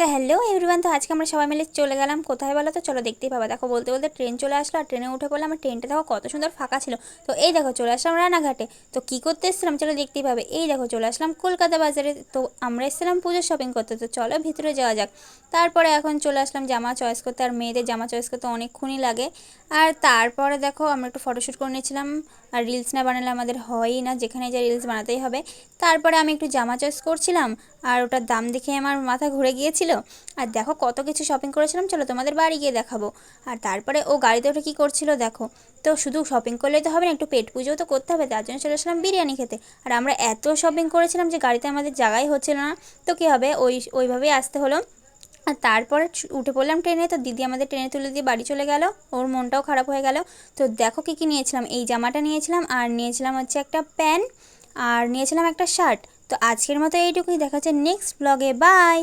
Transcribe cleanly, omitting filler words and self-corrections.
তো hello everyone, তো আজকে আমরা সবাই মিলে চলে গেলাম কোথায় বলো তো? চলো দেখতেই পাবা। দেখো বলতে বলতে ট্রেন চলে আসলো আর ট্রেনে উঠে পড়লাম। আর ট্রেনটা দেখো কত সুন্দর ফাঁকা ছিল। তো এই দেখো চলে আসলাম রানাঘাটে। তো কি করতে এসেছিলাম চলো দেখতেই পাবে। এই দেখো চলে আসলাম কলকাতা বাজারে। তো আমরা এসেছিলাম পুজোর শপিং করতে। তো চলো ভিতরে যাওয়া যাক। তারপরে এখন চলে আসলাম জামা চয়েস করতে। আর মেয়েদের জামা চয়েস করতে অনেকক্ষণই লাগে। আর তারপরে দেখো আমরা একটু ফটোশ্যুট করে নিয়েছিলাম। আর রিলস না বানালে আমাদের হয়ই না, যেখানে যা রিলস বানাতেই হবে। তারপরে আমি একটু জামা চয়েস করছিলাম আর ওটার দাম দেখে আমার মাথা ঘুরে গিয়েছিল। আর দেখো কত কিছু শপিং করেছিলাম, চলো তোমাদের বাড়ি গিয়ে দেখাবো। আর তারপরে ও গাড়িতে ওঠে কী করছিল দেখো। তো শুধু শপিং করলেই তো হবে না, একটু পেট পুজোও তো করতে হবে, তার জন্য চলে আসলাম বিরিয়ানি খেতে। আর আমরা এত শপিং করেছিলাম যে গাড়িতে আমাদের জায়গাই হচ্ছিল না। তো কী হবে, ওইভাবেই আসতে হলো। আর তারপরে উঠে পড়লাম ট্রেনে। তো দিদি আমাদের ট্রেনে তুলে দিয়ে বাড়ি চলে গেল, ওর মনটাও খারাপ হয়ে গেল। তো দেখো কী কী নিয়েছিলাম, এই জামাটা নিয়েছিলাম আর নিয়েছিলাম হচ্ছে একটা প্যান্ট আর নিয়েছিলাম একটা শার্ট। তো আজকের মতো এইটুকুই, দেখা হচ্ছে নেক্সট ব্লগে, বাই।